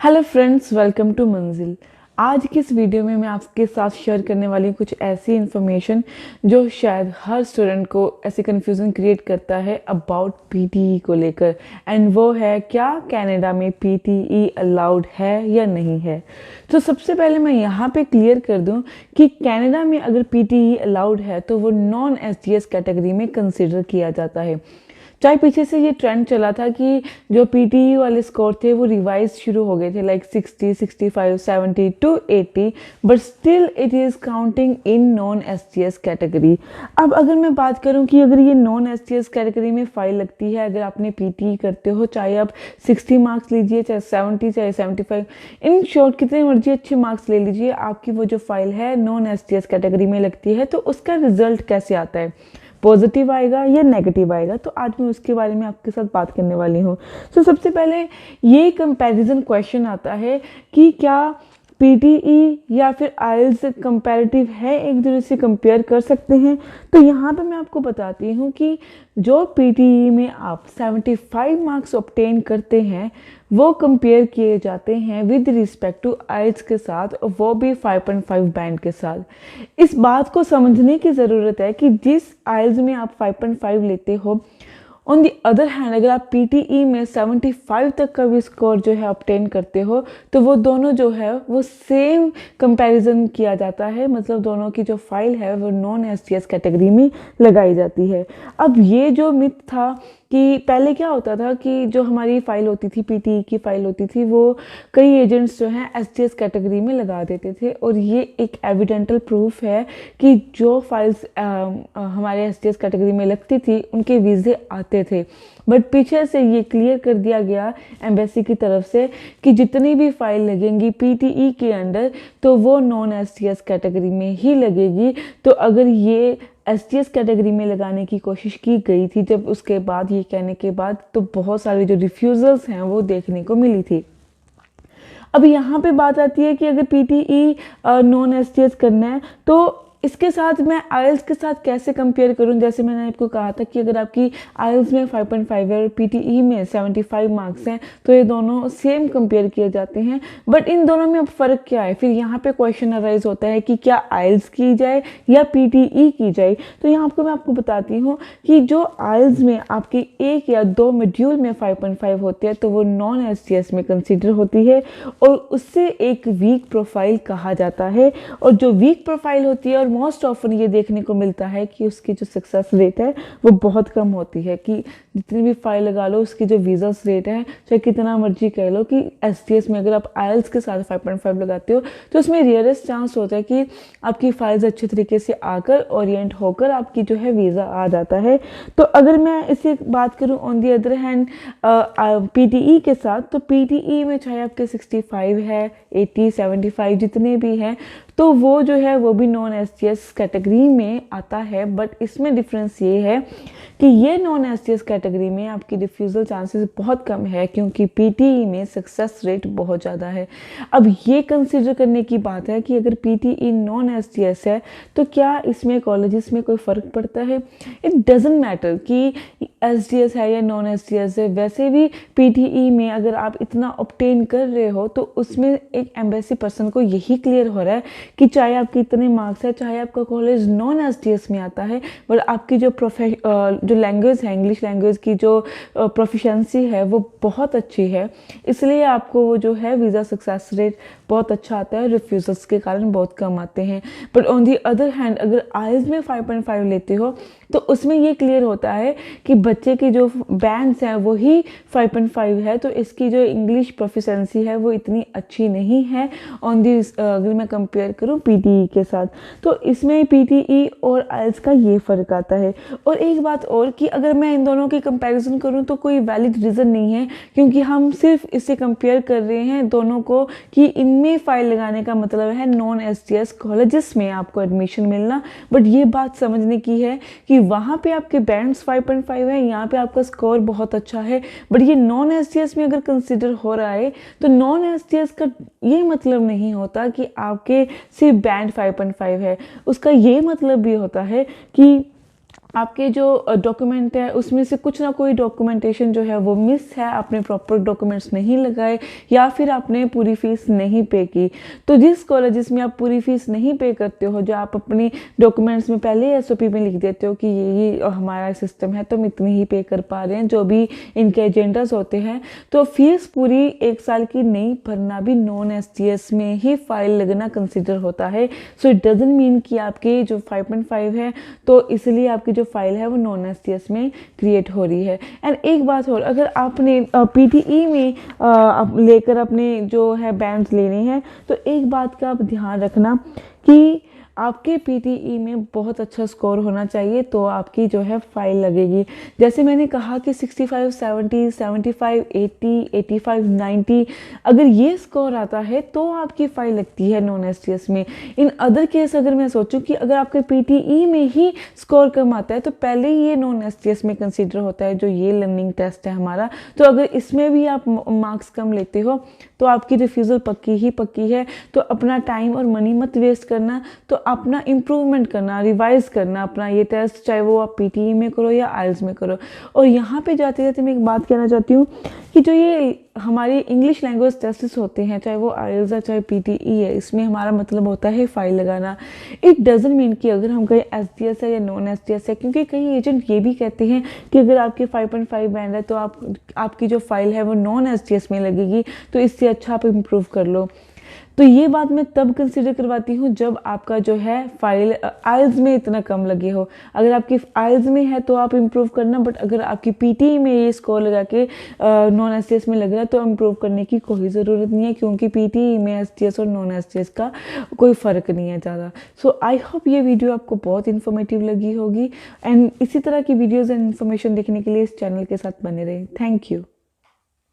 Hello friends, welcome to मंजिल। आज की इस वीडियो में मैं आपके साथ शेयर करने वाली हूँ कुछ ऐसी इन्फॉर्मेशन जो शायद हर स्टूडेंट को ऐसे कन्फ्यूज़न क्रिएट करता है अबाउट पीटीई को लेकर। एंड वो है, क्या कनाडा में पीटीई अलाउड है या नहीं है। तो सबसे पहले मैं यहाँ पे क्लियर कर दूँ कि कनाडा में अगर पीटीई अलाउड है तो वो नॉन एसडीएस कैटेगरी में कंसिडर किया जाता है। चाहे पीछे से ये ट्रेंड चला था कि जो पीटीई वाले स्कोर थे वो रिवाइज शुरू हो गए थे, like 60, 65, 70 to 80, but still it is counting in non STS category. अब अगर मैं बात करूं कि अगर ये नॉन एसटीएस कैटेगरी में फाइल लगती है, अगर आपने पीटीई करते हो, चाहे आप 60 मार्क्स लीजिए, चाहे 70, चाहे 75, इन शॉर्ट कितने मर्जी अच्छे मार्क्स ले लीजिए, आपकी वो जो फाइल है नॉन एसटीएस कैटेगरी में लगती है, तो उसका रिजल्ट कैसे आता है, पॉजिटिव आएगा या नेगेटिव आएगा। तो आज मैं उसके बारे में आपके साथ बात करने वाली हूँ। तो सबसे पहले ये कंपैरिजन क्वेश्चन आता है कि क्या पीटीई या फिर आइल्स कंपैरेटिव है, एक दूसरे से कंपेयर कर सकते हैं। तो यहाँ पे मैं आपको बताती हूँ कि जो पीटीई में आप 75 मार्क्स ऑब्टेन करते हैं वो कंपेयर किए जाते हैं विद रिस्पेक्ट टू आइल्स के साथ, और वो भी 5.5 बैंड के साथ। इस बात को समझने की ज़रूरत है कि जिस आइल्स में आप 5.5 लेते हो, ऑन दी अदर हैंड अगर आप पीटीई में 75 तक का भी स्कोर जो है ऑब्टेन करते हो, तो वो दोनों जो है वो सेम कंपैरिजन किया जाता है, मतलब दोनों की जो फाइल है वो नॉन एसटीएस कैटेगरी में लगाई जाती है। अब ये जो मिथ था कि पहले क्या होता था कि जो हमारी फाइल होती थी, पीटीई की फाइल होती थी, वो कई एजेंट्स जो हैं एसटीएस कैटेगरी में लगा देते थे, और ये एक एविडेंटल प्रूफ है कि जो फाइल्स हमारे एसटीएस कैटेगरी में लगती थी उनके वीज़े आते थे। बट पीछे से ये क्लियर कर दिया गया एम्बेसी की तरफ से कि जितनी भी फाइल लगेंगी पीटीई के अंडर, तो वो नॉन एसटीएस कैटेगरी में ही लगेगी। तो अगर ये एसटीएस कैटेगरी में लगाने की कोशिश की गई थी, जब उसके बाद ये कहने के बाद, तो बहुत सारे जो रिफ्यूज़ल्स हैं वो देखने को मिली थी। अब यहाँ पे बात आती है कि अगर पीटीई नॉन एसटीएस करना है तो इसके साथ मैं आइल्स के साथ कैसे कंपेयर करूं। जैसे मैंने आपको कहा था कि अगर आपकी आइल्स में 5.5 है और पीटीई में 75 मार्क्स हैं, तो ये दोनों सेम कंपेयर किए जाते हैं। बट इन दोनों में अब फ़र्क क्या है, फिर यहाँ पे क्वेश्चन अराइज होता है कि क्या आइल्स की जाए या पीटीई की जाए। तो यहाँ मैं आपको बताती हूँ कि जो आइल्स में आपकी एक या दो मॉड्यूल में 5.5 होते हैं, तो वो नॉन एसटीएस में कंसिडर होती है, और उससे एक वीक प्रोफाइल कहा जाता है। और जो वीक प्रोफाइल होती है, और मोस्ट ऑफन ये देखने को मिलता है कि उसकी जो सक्सेस रेट है वो बहुत कम होती है, कि जितनी भी फाइल लगा लो उसकी जो वीज़ास रेट है, चाहे कितना मर्जी कह लो कि एसटीएस में अगर आप आइल्स के साथ 5.5 लगाते हो, तो उसमें रियरेस्ट चांस होता है कि आपकी फाइल्स अच्छे तरीके से आकर ओरिएंट होकर आपकी जो है वीज़ा आ जाता है। तो अगर मैं इसे बात करूँ on the other hand PTE के साथ, तो पीटीई में चाहे आपके 65 है, 80, 75 जितने भी हैं, तो वो जो है वो भी नॉन एसटीएस कैटेगरी में आता है। बट इसमें डिफरेंस ये है कि ये नॉन एसटीएस कैटेगरी में आपकी डिफ्यूज़ल चांसेस बहुत कम है, क्योंकि पीटीई में सक्सेस रेट बहुत ज़्यादा है। अब ये कंसिडर करने की बात है कि अगर पीटीई नॉन एसटीएस है तो क्या इसमें कॉलेजेस में कोई फ़र्क पड़ता है। इट डजेंट मैटर कि एसटीएस है या नॉन एसटीएस है, वैसे भी पीटीई में अगर आप इतना ऑब्टेन कर रहे हो, तो उसमें एक एम्बेसी पर्सन को यही क्लियर हो रहा है कि चाहे आपके इतने मार्क्स है, चाहे आपका कॉलेज नॉन एसटीएस में आता है, बट आपकी जो लैंग्वेज है, इंग्लिश लैंग्वेज की जो प्रोफिशेंसी है वो बहुत अच्छी है, इसलिए आपको वो जो है वीज़ा सक्सेस रेट बहुत अच्छा आता है, रिफ्यूज़ल्स के कारण बहुत कम आते हैं। But on the other hand अगर आइल्स में 5.5 लेते हो, तो उसमें ये क्लियर होता है कि बच्चे की जो बैंड्स हैं वही 5.5 है, तो इसकी जो इंग्लिश प्रोफिशेंसी है वो इतनी अच्छी नहीं है ऑन दी, अगर मैं कंपेयर करूँ पीटीई के साथ। तो इसमें पीटीई और आइल्स का ये फ़र्क आता है। और एक बात और कि अगर मैं इन दोनों की कंपैरिजन करूँ तो कोई वैलिड रीज़न नहीं है, क्योंकि हम सिर्फ इससे कंपेयर कर रहे हैं दोनों को कि इनमें फ़ाइल लगाने का मतलब है नॉन एसटीएस कॉलेजेस में आपको एडमिशन मिलना। बट ये बात समझने की है कि वहाँ पे आपके बैंड्स 5.5 है, यहाँ पे आपका स्कोर बहुत अच्छा है, बट ये नॉन एसटीएस में अगर कंसिडर हो रहा है, तो नॉन एसटीएस का ये मतलब नहीं होता कि आपके सिर्फ बैंड 5.5 है। उसका ये मतलब भी होता है कि आपके जो डॉक्यूमेंट है उसमें से कुछ ना कोई डॉक्यूमेंटेशन जो है वो मिस है, आपने प्रॉपर डॉक्यूमेंट्स नहीं लगाए या फिर आपने पूरी फीस नहीं पे की। तो जिस कॉलेजेस में आप पूरी फीस नहीं पे करते हो, जो आप अपनी डॉक्यूमेंट्स में पहले एसओपी में लिख देते हो कि ये हमारा सिस्टम है तो हम इतनी ही पे कर पा रहे हैं, जो भी इनके एजेंडास होते हैं, तो फीस पूरी 1 साल की नहीं भरना भी नॉन एसटीएस में ही फाइल लगना कंसिडर होता है। सो इट डजंट मीन कि आपकी जो 5.5 है तो इसलिए आपकी जो फाइल है वो नॉन एसटीएस में क्रिएट हो रही है। एंड एक बात और, अगर आपने पीटीई में लेकर अपने जो है बैंड्स लेने हैं तो एक बात का आप ध्यान रखना कि आपके पीटीई में बहुत अच्छा स्कोर होना चाहिए तो आपकी जो है फाइल लगेगी। जैसे मैंने कहा कि 65, 70, 75, 80, 85, 90 अगर ये स्कोर आता है तो आपकी फाइल लगती है नॉन एसटीएस में। इन अदर केस अगर मैं सोचूं कि अगर आपके पीटीई में ही स्कोर कम आता है तो पहले ही ये नॉन एसटीएस में कंसीडर होता है, जो ये लर्निंग टेस्ट है हमारा। तो अगर इसमें भी आप मार्क्स कम लेते हो तो आपकी रिफ्यूज़ल पक्की ही पक्की है। तो अपना टाइम और मनी मत वेस्ट करना, तो अपना इम्प्रूवमेंट करना, रिवाइज करना अपना ये टेस्ट, चाहे वो आप पीटीई में करो या आइल्स में करो। और यहाँ पे जाते जाते मैं एक बात कहना चाहती हूँ कि जो ये हमारी इंग्लिश लैंग्वेज टेस्ट होते हैं, चाहे वो आइल्स है चाहे पीटीई है, इसमें हमारा मतलब होता है फाइल लगाना। इट डजंट मीन कि अगर हम कहीं एसटीएस है या नॉन एसटीएस है, क्योंकि कई एजेंट ये भी कहते हैं कि अगर आपके 5.5 बैंड है तो आपकी जो फाइल है वो नॉन एसटीएस में लगेगी, तो इससे अच्छा आप इम्प्रूव कर लो। तो ये बात मैं तब कंसिडर करवाती हूँ जब आपका जो है फाइल आइल्स में इतना कम लगे हो। अगर आपकी आइल्स में है तो आप इम्प्रूव करना, बट अगर आपकी पीटी में ये स्कोर लगा के नॉन एसटीएस में लग रहा है तो इम्प्रूव करने की कोई ज़रूरत नहीं है, क्योंकि पीटी में एसटीएस और नॉन एसटीएस का कोई फ़र्क नहीं है ज़्यादा। सो आई होप ये वीडियो आपको बहुत इन्फॉर्मेटिव लगी होगी, एंड इसी तरह की वीडियोज़ एंड इन्फॉर्मेशन देखने के लिए इस चैनल के साथ बने रहें। Thank you.